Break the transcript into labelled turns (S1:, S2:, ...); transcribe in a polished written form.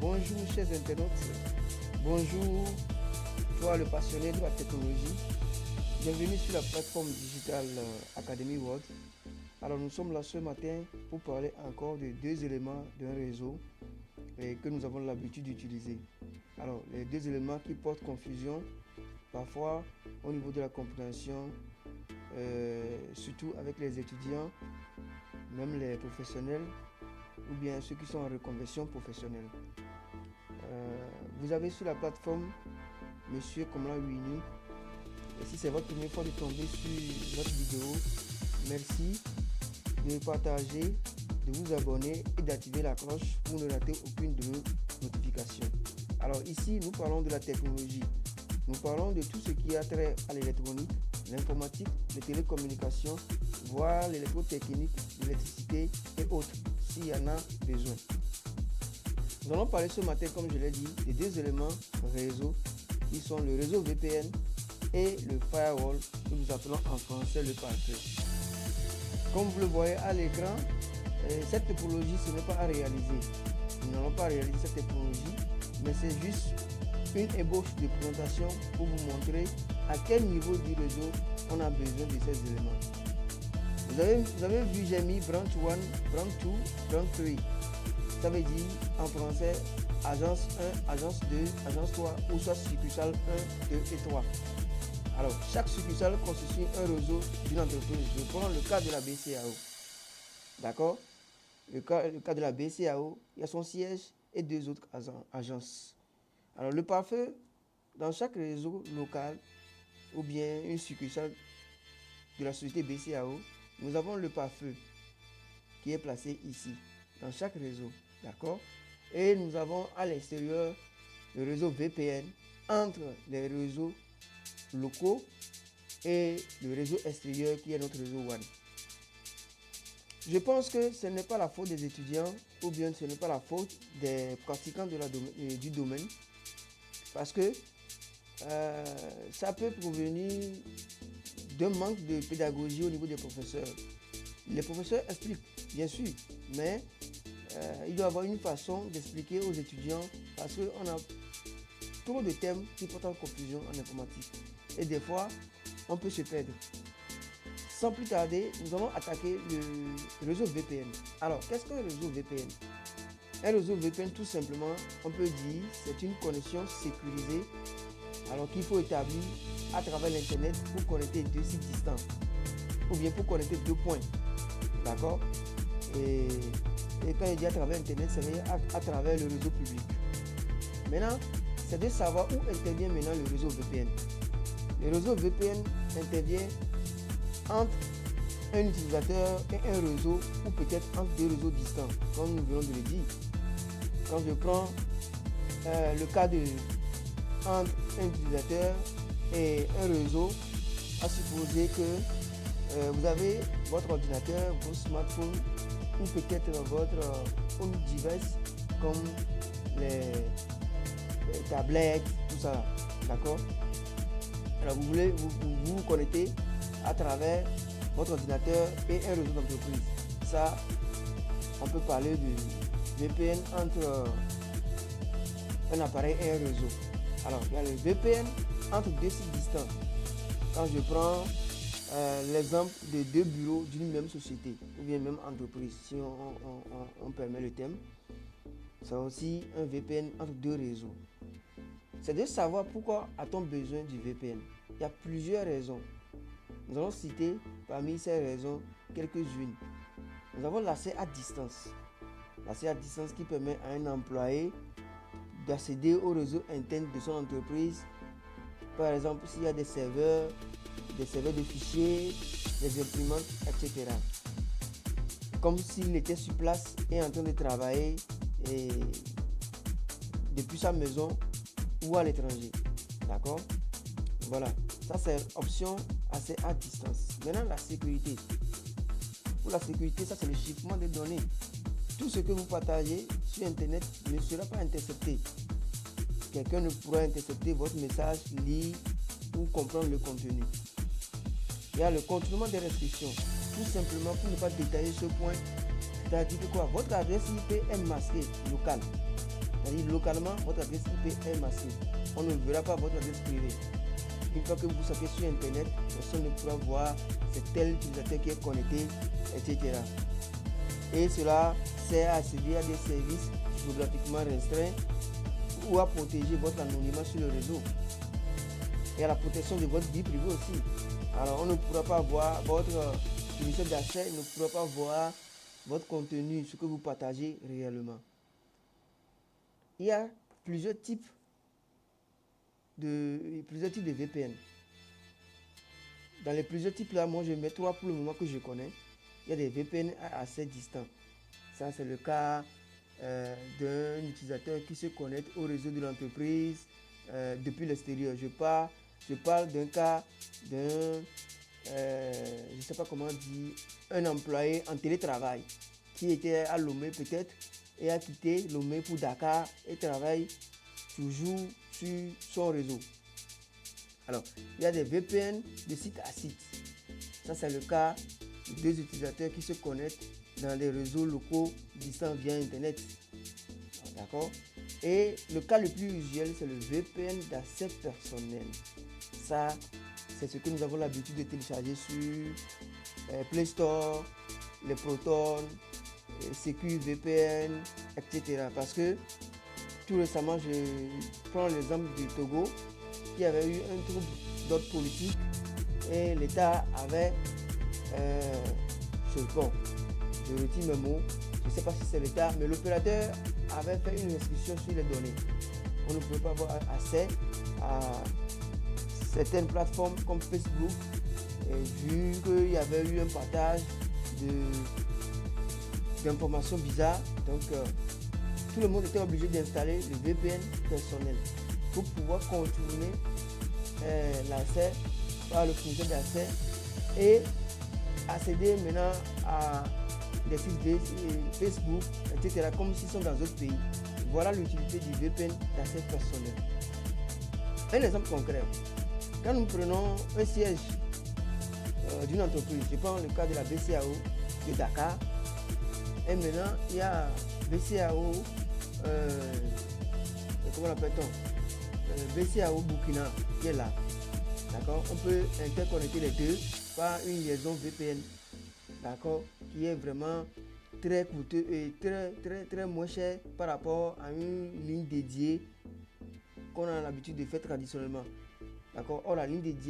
S1: Bonjour chers internautes, bonjour toi le passionné de la technologie, bienvenue sur la plateforme digitale Academy World. Alors nous sommes là ce matin pour parler encore de deux éléments d'un réseau que nous avons l'habitude d'utiliser. Alors les deux éléments qui portent confusion parfois au niveau de la compréhension, surtout avec les étudiants, même les professionnels ou bien ceux qui sont en reconversion professionnelle. Vous avez sur la plateforme Monsieur Komla Wini. Et si c'est votre première fois de tomber sur notre vidéo, merci de partager, de vous abonner et d'activer la cloche pour ne rater aucune de nos notifications. Alors ici, nous parlons de la technologie. Nous parlons de tout ce qui a trait à l'électronique, l'informatique, les télécommunications, voire l'électrotechnique, l'électricité et autres, s'il y en a besoin. Nous allons parler ce matin, comme je l'ai dit, des deux éléments réseau qui sont le réseau VPN et le firewall que nous appelons en français le pare-feu. Comme vous le voyez à l'écran, cette topologie ce n'est pas à réaliser. Nous n'allons pas réaliser cette topologie, mais c'est juste une ébauche de présentation pour vous montrer à quel niveau du réseau on a besoin de ces éléments. Vous avez vu, j'ai mis branch 1, branch 2, branch 3. Ça veut dire en français agence 1, agence 2, agence 3 ou soit succursale 1, 2 et 3. Alors chaque succursale constitue un réseau d'une entreprise. Je prends le cas de la BCAO. D'accord? Le cas de la BCAO, il y a son siège et deux autres agences. Alors le pare-feu, dans chaque réseau local ou bien une succursale de la société BCAO, nous avons le pare-feu qui est placé ici, dans chaque réseau. D'accord? Et nous avons à l'extérieur le réseau VPN entre les réseaux locaux et le réseau extérieur qui est notre réseau WAN. Je pense que ce n'est pas la faute des étudiants ou bien ce n'est pas la faute des pratiquants du domaine parce que ça peut provenir d'un manque de pédagogie au niveau des professeurs. Les professeurs expliquent, bien sûr, mais il doit y avoir une façon d'expliquer aux étudiants parce qu'on a trop de thèmes qui portent en confusion en informatique. Et des fois, on peut se perdre. Sans plus tarder, nous allons attaquer le réseau VPN. Alors, qu'est-ce qu'un réseau VPN? Un réseau VPN, tout simplement, on peut dire, c'est une connexion sécurisée alors qu'il faut établir à travers l'Internet pour connecter deux sites distants ou bien pour connecter deux points. D'accord? Et quand je dis à travers Internet, c'est à travers le réseau public. Maintenant, c'est de savoir où intervient maintenant le réseau VPN. Le réseau VPN intervient entre un utilisateur et un réseau ou peut-être entre deux réseaux distants, comme nous venons de le dire. Quand je prends le cas entre un utilisateur et un réseau, à supposer que vous avez votre ordinateur, votre smartphone ou peut-être votre home device comme les tablettes, tout ça, d'accord? Alors vous voulez vous connecter à travers votre ordinateur et un réseau d'entreprise. Ça, on peut parler de VPN entre un appareil et un réseau. Alors, il y a le VPN entre deux sites distants. Quand je prends l'exemple de deux bureaux d'une même société ou bien même entreprise, si on permet le thème, c'est aussi un VPN entre deux réseaux. C'est de savoir pourquoi a-t-on besoin du VPN. Il y a plusieurs raisons. Nous allons citer parmi ces raisons quelques-unes. Nous avons l'accès à distance. L'accès à distance qui permet à un employé d'accéder au réseau interne de son entreprise. Par exemple, s'il y a des serveurs de fichiers, des imprimantes, etc. Comme s'il était sur place et en train de travailler depuis sa maison ou à l'étranger. D'accord? Voilà. Ça, c'est option accès à distance. Maintenant, la sécurité. Pour la sécurité, ça, c'est le chiffrement des données. Tout ce que vous partagez sur Internet ne sera pas intercepté. Quelqu'un ne pourra intercepter votre message, lire ou comprendre le contenu. Il y a le contournement des restrictions. Tout simplement pour ne pas détailler ce point, c'est-à-dire que quoi, votre adresse IP est masquée locale. C'est-à-dire localement, votre adresse IP est massive. On ne verra pas votre adresse privée. Une fois que vous savez sur Internet, personne ne pourra voir c'est tel utilisateur qui est connecté, etc. Et cela sert à accéder à des services géographiquement restreints ou à protéger votre anonymat sur le réseau. Et à la protection de votre vie privée aussi. Alors on ne pourra pas voir votre fournisseur d'accès, ne pourra pas voir votre contenu, ce que vous partagez réellement. Il y a plusieurs types de VPN. Dans les plusieurs types là, moi je mets 3 pour le moment que je connais. Il y a des VPN à accès distant. Ça c'est le cas d'un utilisateur qui se connecte au réseau de l'entreprise depuis l'extérieur. Je parle d'un cas d'un, je ne sais pas comment dire, un employé en télétravail qui était à Lomé peut-être et a quitté Lomé pour Dakar et travaille toujours sur son réseau. Alors, il y a des VPN de site à site. Ça, c'est le cas de 2 utilisateurs qui se connectent dans les réseaux locaux distants via Internet. D'accord? Et le cas le plus usuel, c'est le VPN d'accès personnel. Ça, c'est ce que nous avons l'habitude de télécharger sur Play Store, les Proton, SecuVPN, etc. Parce que tout récemment, je prends l'exemple du Togo qui avait eu un trouble d'ordre politique et l'État avait, je retire mes mots, je ne sais pas si c'est l'État, mais l'opérateur avait fait une restriction sur les données. On ne pouvait pas avoir accès à certaines plateformes comme Facebook, et vu qu'il y avait eu un partage d'informations bizarres, donc tout le monde était obligé d'installer le VPN personnel pour pouvoir contourner l'accès par le fournisseur d'accès et accéder maintenant à des sites Facebook, etc. comme s'ils sont dans d'autres pays. Voilà l'utilité du VPN d'accès personnel. Un exemple concret. Quand nous prenons un siège d'une entreprise, je prends le cas de la BCAO de Dakar, et maintenant il y a BCAO, comment l'appelle-t-on, BCAO Burkina qui est là. D'accord? On peut interconnecter les deux par une liaison VPN. D'accord? Qui est vraiment très coûteux et très moins cher par rapport à une ligne dédiée qu'on a l'habitude de faire traditionnellement. D'accord? Or, la ligne dédiée